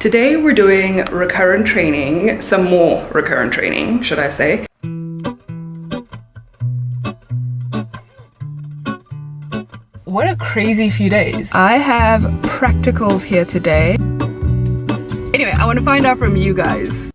Today we're doing recurrent training, some more recurrent training, should I say. What a crazy few days. I have practicals here today. Anyway, I want to find out from you guys.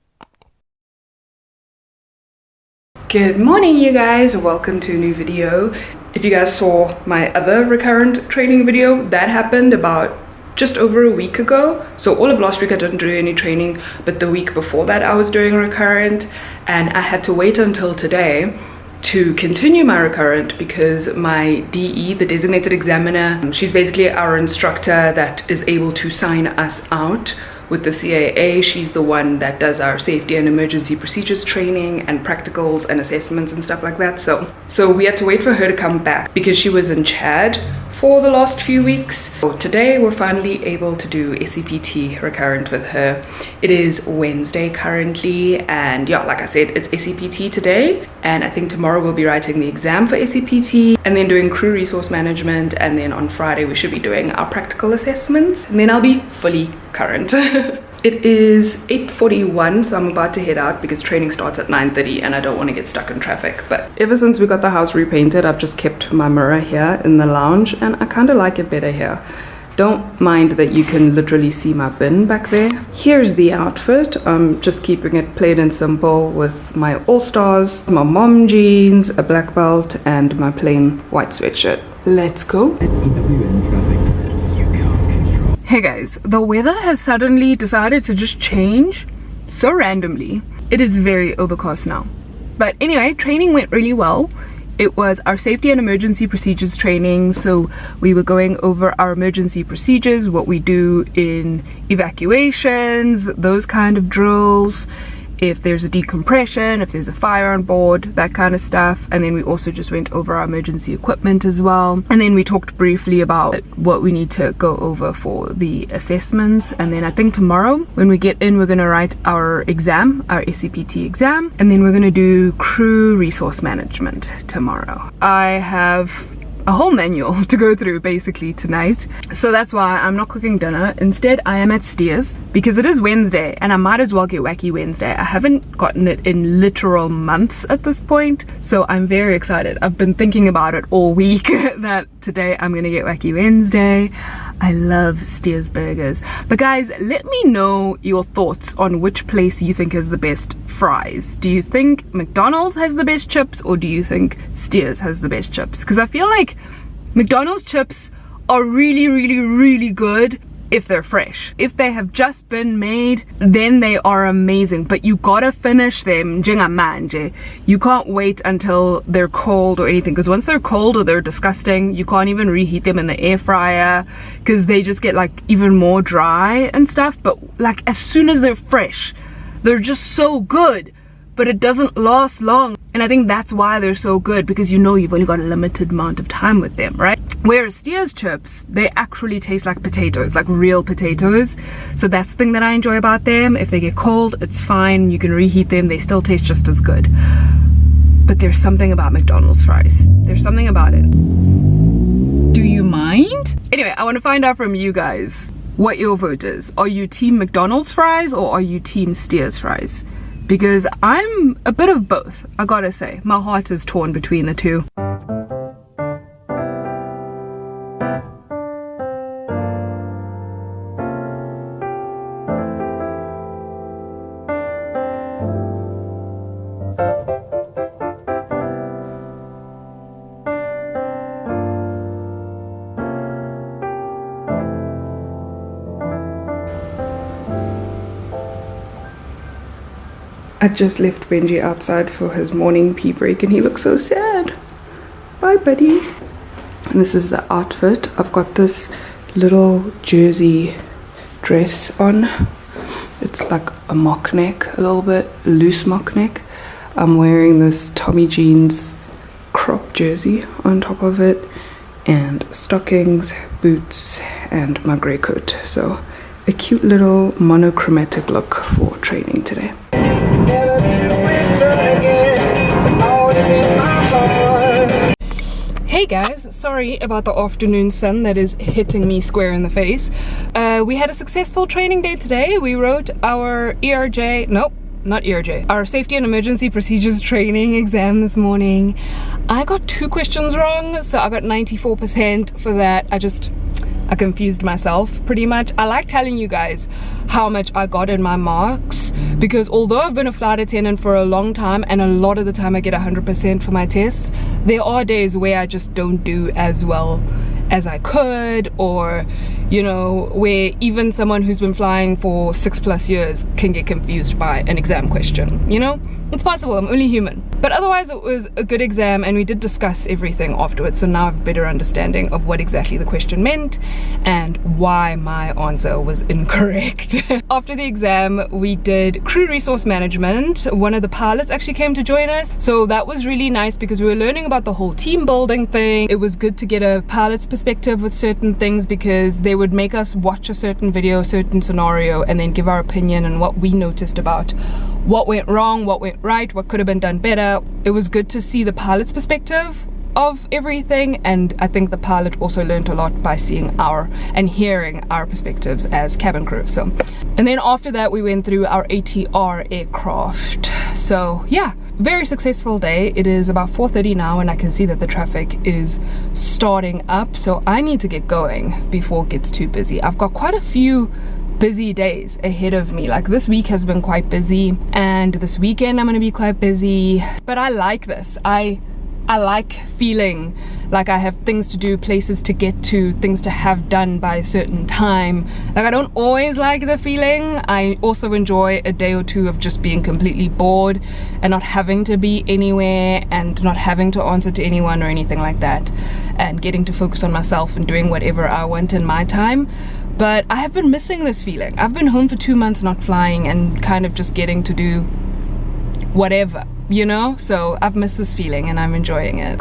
Good morning, you guys. Welcome to a new video. If you guys saw my other recurrent training video, that happened about just over a week ago. So all of last week I didn't do any training, but the week before that I was doing recurrent, and I had to wait until today to continue my recurrent because my DE, the designated examiner, she's basically our instructor that is able to sign us out with the CAA. She's the one that does our safety and emergency procedures training and practicals and assessments and stuff like that. So we had to wait for her to come back because she was in Chad for the last few weeks. So today we're finally able to do ACPT recurrent with her. It is Wednesday currently, and yeah, like I said, it's ACPT today, and I think tomorrow we'll be writing the exam for ACPT and then doing crew resource management, and then on Friday we should be doing our practical assessments, and then I'll be fully current. It is 8:41, so I'm about to head out because training starts at 9:30 and I don't want to get stuck in traffic. But ever since we got the house repainted, I've just kept my mirror here in the lounge, and I kind of like it better here. Don't mind that you can literally see my bin back there. Here's the outfit. I'm just keeping it plain and simple with my all-stars, my mom jeans, a black belt, and my plain white sweatshirt. Let's go. Hey guys, the weather has suddenly decided to just change so randomly. It is very overcast now. But anyway, training went really well. It was our safety and emergency procedures training, so we were going over our emergency procedures, what we do in evacuations, those kind of drills, if there's a decompression, if there's a fire on board, that kind of stuff. And then we also just went over our emergency equipment as well. And then we talked briefly about what we need to go over for the assessments. And then I think tomorrow when we get in, we're going to write our exam, our ACPT exam, and then we're going to do crew resource management tomorrow. I have a whole manual to go through basically tonight, so that's why I'm not cooking dinner. Instead, I am at Steers because it is Wednesday and I might as well get wacky Wednesday. I haven't gotten it in literal months at this point, so I'm very excited. I've been thinking about it all week that today I'm gonna get wacky Wednesday. I love Steers burgers. But guys, let me know your thoughts on which place you think has the best fries. Do you think McDonald's has the best chips, or do you think Steers has the best chips? Because I feel like McDonald's chips are really good if they're fresh. If they have just been made, then they are amazing, but you gotta finish them njengamanje. You can't wait until they're cold or anything, because once they're cold or they're disgusting, you can't even reheat them in the air fryer because they just get like even more dry and stuff. But like as soon as they're fresh, they're just so good, but it doesn't last long. And I think that's why they're so good, because you know you've only got a limited amount of time with them, right? Whereas Steers chips, they actually taste like potatoes, like real potatoes. So that's the thing that I enjoy about them. If they get cold, it's fine. You can reheat them. They still taste just as good. But there's something about McDonald's fries. There's something about it. Do you mind? Anyway, I want to find out from you guys what your vote is. Are you team McDonald's fries or are you team Steers fries? Because I'm a bit of both, I gotta say. My heart is torn between the two. I just left Benji outside for his morning pee break and he looks so sad. Bye, buddy. And this is the outfit. I've got this little jersey dress on. It's like a mock neck, a little bit loose mock neck. I'm wearing this Tommy Jeans crop jersey on top of it, and stockings, boots, and my grey coat. So a cute little monochromatic look for training today. Hey guys, sorry about the afternoon sun that is hitting me square in the face. We had a successful training day today. We wrote our ERJ, nope, not ERJ, our safety and emergency procedures training exam this morning. I got 2 questions wrong, so I got 94% for that. I confused myself pretty much. I like telling you guys how much I got in my marks, because although I've been a flight attendant for a long time and a lot of the time I get 100% for my tests, there are days where I just don't do as well as I could, or you know, where even someone who's been flying for 6+ years can get confused by an exam question. You know, it's possible, I'm only human. But otherwise it was a good exam, and we did discuss everything afterwards, so now I have a better understanding of what exactly the question meant and why my answer was incorrect. After the exam we did crew resource management. One of the pilots actually came to join us, so that was really nice because we were learning about the whole team building thing. It was good to get a pilot's perspective with certain things, because they would make us watch a certain video, a certain scenario, and then give our opinion and what we noticed about what went wrong, what went right, what could have been done better. It was good to see the pilot's perspective of everything, and I think the pilot also learned a lot by seeing our and hearing our perspectives as cabin crew. So, and then after that we went through our ATR aircraft. So yeah, very successful day. It is about 4:30 now, and I can see that the traffic is starting up, so I need to get going before it gets too busy. I've got quite a few busy days ahead of me. Like this week has been quite busy, and this weekend I'm gonna be quite busy, but I like this. I like feeling like I have things to do, places to get to, things to have done by a certain time. Like I don't always like the feeling. I also enjoy a day or two of just being completely bored and not having to be anywhere and not having to answer to anyone or anything like that, and getting to focus on myself and doing whatever I want in my time. But I have been missing this feeling. I've been home for 2 months not flying and kind of just getting to do whatever, you know? So I've missed this feeling and I'm enjoying it.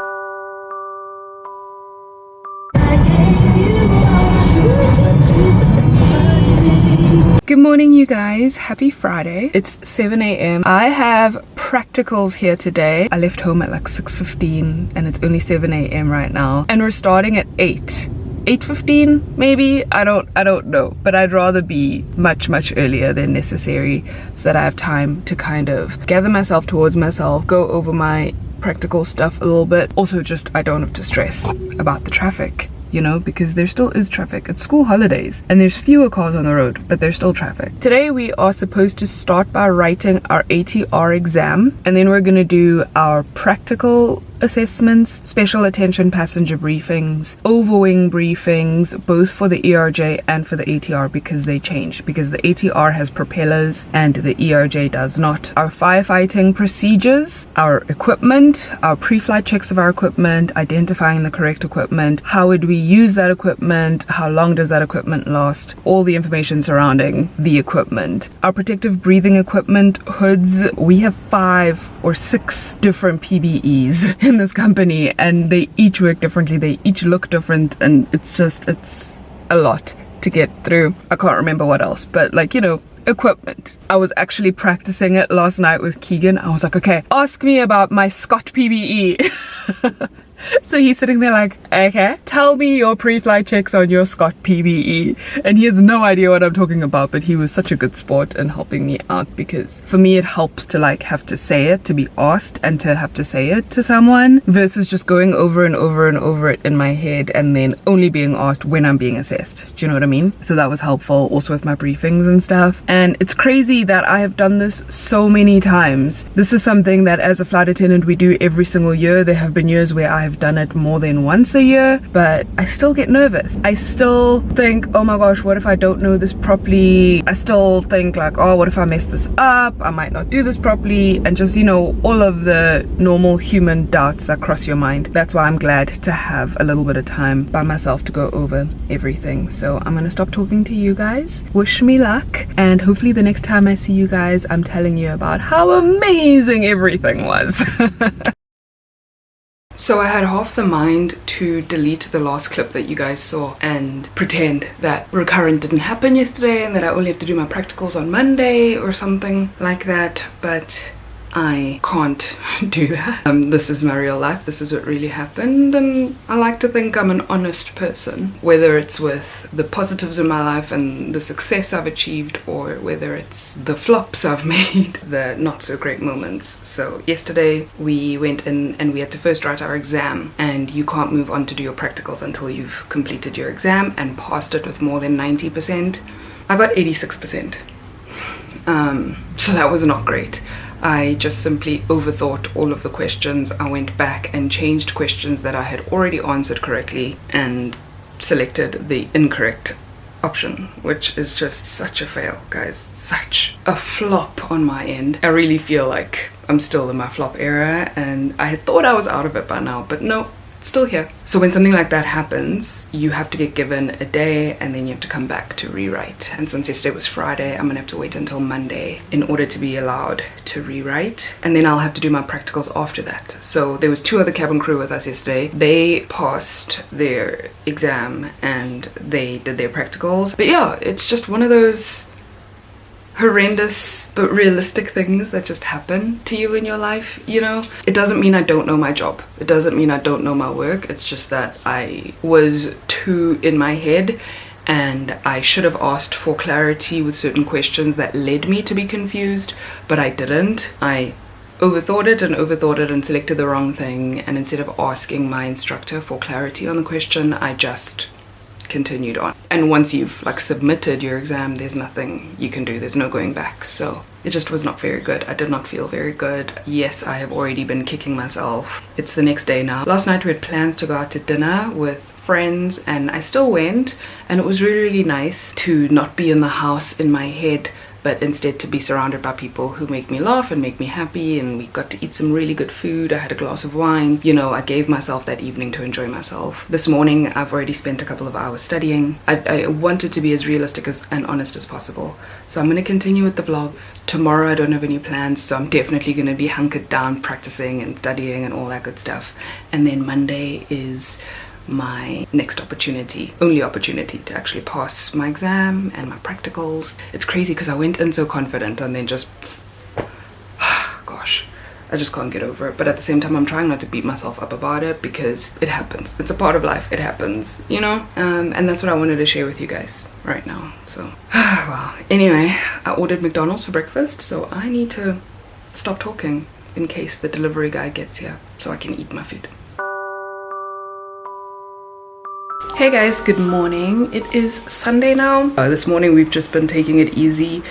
Good morning you guys, happy Friday. It's 7 a.m. I have practicals here today. I left home at like 6:15 and it's only 7 a.m. right now, and we're starting at 8:15 maybe. I don't know, but I'd rather be much earlier than necessary so that I have time to kind of gather myself towards myself, go over my practical stuff a little bit. Also just I don't have to stress about the traffic, you know, because there still is traffic. It's school holidays and there's fewer cars on the road, but there's still traffic. Today we are supposed to start by writing our ATR exam, and then we're going to do our practical assessments, special attention passenger briefings, overwing briefings, both for the ERJ and for the ATR, because they change, because the ATR has propellers and the ERJ does not. Our firefighting procedures, our equipment, our pre-flight checks of our equipment, identifying the correct equipment, how would we use that equipment, how long does that equipment last, all the information surrounding the equipment. Our protective breathing equipment, hoods, we have 5 or 6 different PBEs in this company, and they each work differently, they each look different, and it's a lot to get through. I can't remember what else, but like, you know, equipment. I was actually practicing it last night with Keegan. I was like, okay, ask me about my Scott PBE. So he's sitting there like, okay, tell me your pre-flight checks on your Scott PBE. And he has no idea what I'm talking about, but he was such a good sport in helping me out, because for me it helps to like have to say it, to be asked and to have to say it to someone, versus just going over and over and over it in my head and then only being asked when I'm being assessed. Do you know what I mean? So that was helpful also with my briefings and stuff. And it's crazy that I have done this so many times. This is something that as a flight attendant we do every single year. There have been years where I have done it more than once a year, but I still get nervous. I still think, oh my gosh, what if I don't know this properly? I still think like, oh, what if I mess this up? I might not do this properly, and just, you know, all of the normal human doubts that cross your mind. That's why I'm glad to have a little bit of time by myself to go over everything. So I'm gonna stop talking to you guys. Wish me luck, and hopefully the next time I see you guys I'm telling you about how amazing everything was. So I had half the mind to delete the last clip that you guys saw and pretend that recurrent didn't happen yesterday and that I only have to do my practicals on Monday or something like that, but I can't do that. This is my real life. This is what really happened, and I like to think I'm an honest person, whether it's with the positives in my life and the success I've achieved, or whether it's the flops I've made, the not so great moments. So yesterday we went in and we had to first write our exam, and you can't move on to do your practicals until you've completed your exam and passed it with more than 90%. I got 86%. So that was not great. I just simply overthought all of the questions. I went back and changed questions that I had already answered correctly and selected the incorrect option, which is just such a fail, guys. Such a flop on my end. I really feel like I'm still in my flop era, and I had thought I was out of it by now, but no, still here. So when something like that happens, you have to get given a day and then you have to come back to rewrite. And since yesterday was Friday, I'm gonna have to wait until Monday in order to be allowed to rewrite, and then I'll have to do my practicals after that. So there was 2 other cabin crew with us yesterday. They passed their exam and they did their practicals. But yeah, it's just one of those horrendous but realistic things that just happen to you in your life, you know. It doesn't mean I don't know my job, it doesn't mean I don't know my work. It's just that I was too in my head, and I should have asked for clarity with certain questions that led me to be confused, but I didn't. I overthought it and selected the wrong thing, and instead of asking my instructor for clarity on the question, I just continued on. And once you've like submitted your exam, there's nothing you can do, there's no going back. So it just was not very good. I did not feel very good. Yes, I have already been kicking myself. It's the next day now. Last night we had plans to go out to dinner with friends, and I still went, and it was really nice to not be in the house in my head, but instead to be surrounded by people who make me laugh and make me happy. And we got to eat some really good food. I had a glass of wine. You know, I gave myself that evening to enjoy myself. This morning I've already spent a couple of hours studying. I wanted to be as realistic and honest as possible, so I'm going to continue with the vlog. Tomorrow I don't have any plans, so I'm definitely going to be hunkered down practicing and studying and all that good stuff. And then Monday is my next only opportunity to actually pass my exam and my practicals. It's crazy because I went in so confident and then just gosh, I just can't get over it. But at the same time, I'm trying not to beat myself up about it, because it happens. It's a part of life. It happens, you know. And that's what I wanted to share with you guys right now. So wow. Anyway, I ordered McDonald's for breakfast, so I need to stop talking in case the delivery guy gets here so I can eat my food. Hey guys, good morning. It is Sunday now. This morning we've just been taking it easy.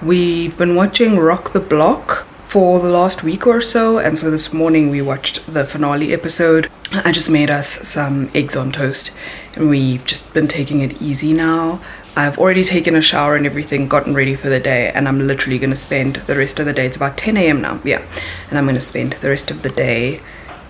We've been watching Rock the Block for the last week or so, and so this morning we watched the finale episode. I just made us some eggs on toast, and we've just been taking it easy now. I've already taken a shower and everything, gotten ready for the day, and I'm literally going to spend the rest of the day, it's about 10 a.m. now, yeah, and I'm going to spend the rest of the day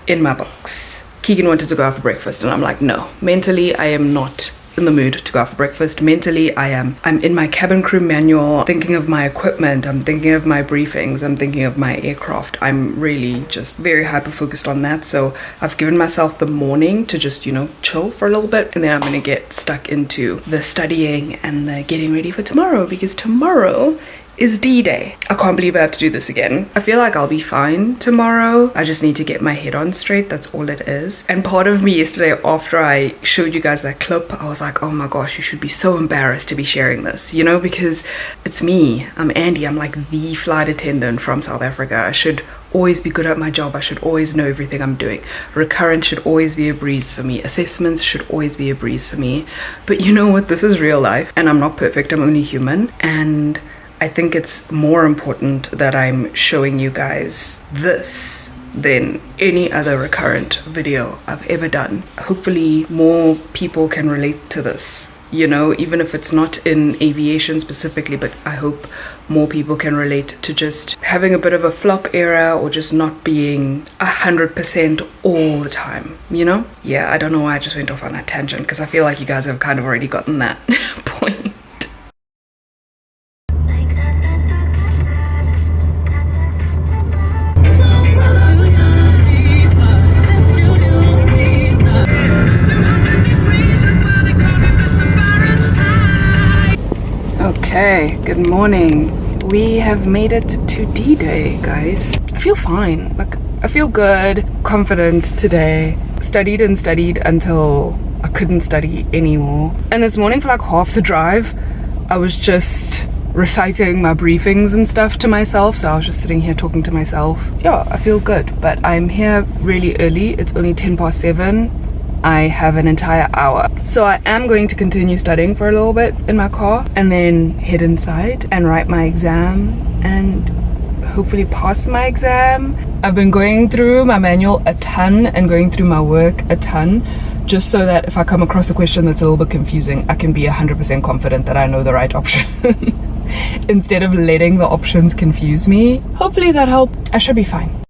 in my box. Keegan wanted to go out for breakfast, and I'm like, no, mentally I am not in the mood to go out for breakfast. Mentally I'm in my cabin crew manual, thinking of my equipment, I'm thinking of my briefings, I'm thinking of my aircraft. I'm really just very hyper focused on that. So I've given myself the morning to just, you know, chill for a little bit, and then I'm gonna get stuck into the studying and the getting ready for tomorrow, because tomorrow is D-Day. I can't believe I have to do this again. I feel like I'll be fine tomorrow. I just need to get my head on straight, that's all it is. And part of me yesterday, after I showed you guys that clip, I was like, oh my gosh, you should be so embarrassed to be sharing this, you know, because it's me. I'm Andy. I'm like the flight attendant from South Africa. I should always be good at my job. I should always know everything I'm doing. Recurrent should always be a breeze for me. Assessments should always be a breeze for me. But you know what? This is real life, and I'm not perfect. I'm only human, and I think it's more important that I'm showing you guys this than any other recurrent video I've ever done. Hopefully more people can relate to this, you know, even if it's not in aviation specifically, but I hope more people can relate to just having a bit of a flop era, or just not being 100% all the time, you know? Yeah, I don't know why I just went off on that tangent, because I feel like you guys have kind of already gotten that point. Okay, good morning. We have made it to D-Day, guys. I feel fine. Like, I feel good, confident today. Studied and studied until I couldn't study anymore. And this morning for like half the drive, I was just reciting my briefings and stuff to myself. So I was just sitting here talking to myself. Yeah, I feel good, but I'm here really early. It's only 7:10. I have an entire hour. So I am going to continue studying for a little bit in my car and then head inside and write my exam and hopefully pass my exam. I've been going through my manual a ton and going through my work a ton, just so that if I come across a question that's a little bit confusing, I can be 100% confident that I know the right option instead of letting the options confuse me. Hopefully that helped. I should be fine.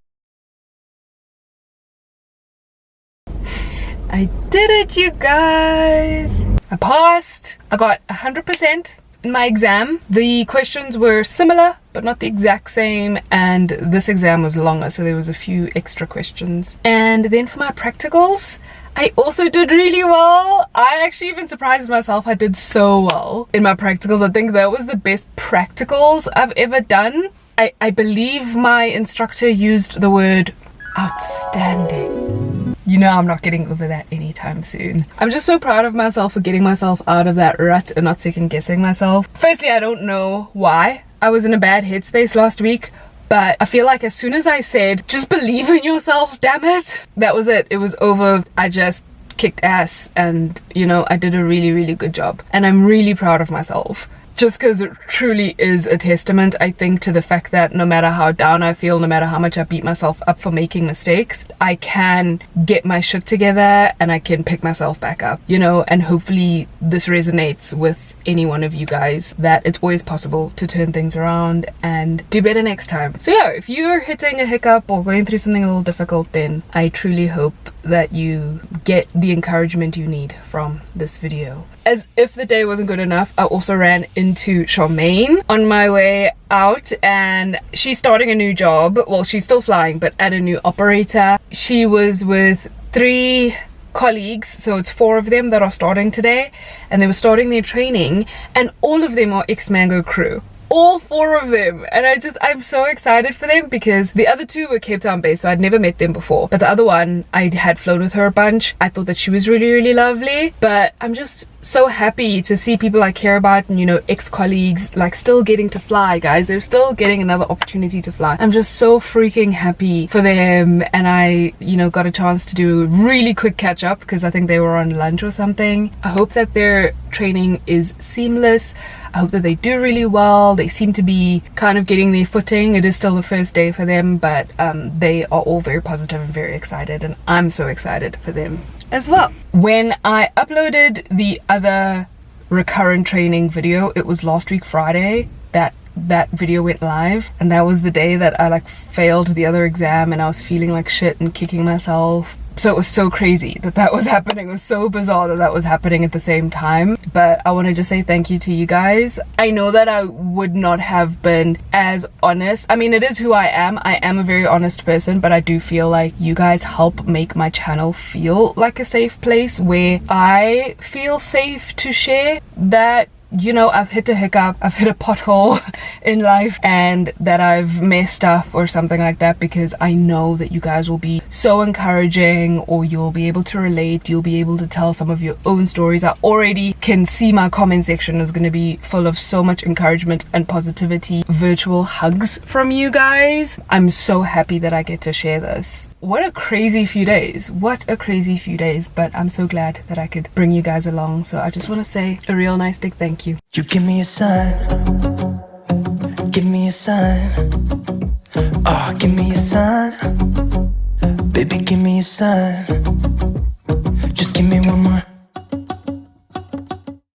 I did it, you guys. I passed. I got 100% in my exam. The questions were similar but not the exact same, and this exam was longer, so there was a few extra questions. And then for my practicals, I also did really well. I actually even surprised myself. I did so well in my practicals. I think that was the best practicals I've ever done. I believe my instructor used the word outstanding. You know I'm not getting over that anytime soon. I'm just so proud of myself for getting myself out of that rut and not second guessing myself. Firstly, I don't know why I was in a bad headspace last week, but I feel like as soon as I said, just believe in yourself, damn it, that was it. It was over. I just kicked ass and, you know, I did a really, really good job. And I'm really proud of myself. Just because it truly is a testament, I think, to the fact that no matter how down I feel, no matter how much I beat myself up for making mistakes, I can get my shit together and I can pick myself back up, you know, and hopefully this resonates with any one of you guys, that it's always possible to turn things around and do better next time. So yeah, if you're hitting a hiccup or going through something a little difficult, then I truly hope that you get the encouragement you need from this video. As if the day wasn't good enough, I also ran into Charmaine on my way out, and she's starting a new job. Well, she's still flying, but at a new operator. She was with 3 colleagues, so it's 4 of them that are starting today, and they were starting their training, and all of them are ex-Mango crew. All 4 of them, and I'm so excited for them, because the other 2 were Cape Town based, so I'd never met them before, but the other one, I had flown with her a bunch. I thought that she was really, really lovely, but I'm just so happy to see people I care about and, you know, ex-colleagues like still getting to fly, guys. They're still getting another opportunity to fly. I'm just so freaking happy for them, and I, you know, got a chance to do a really quick catch up because I think they were on lunch or something. I hope that their training is seamless. I hope that they do really well. They seem to be kind of getting their footing. It is still the first day for them, but they are all very positive and very excited, and I'm so excited for them as well. When I uploaded the other recurrent training video, it was last week Friday that video went live, and that was the day that I like failed the other exam and I was feeling like shit and kicking myself. So it was so crazy that was happening. It was so bizarre that was happening at the same time. But I want to just say thank you to you guys. I know that I would not have been as honest. I mean, it is who I am. I am a very honest person, but I do feel like you guys help make my channel feel like a safe place where I feel safe to share that, you know, I've hit a hiccup, I've hit a pothole in life, and that I've messed up or something like that, because I know that you guys will be so encouraging, or you'll be able to relate, you'll be able to tell some of your own stories. I already can see my comment section is going to be full of so much encouragement and positivity, virtual hugs from you guys. I'm so happy that I get to share this. What a crazy few days. What a crazy few days, but I'm so glad that I could bring you guys along. So I just want to say a real nice big thank you. You give me a sign, give me a sign, oh, give me a sign, baby, give me a sign, just give me one more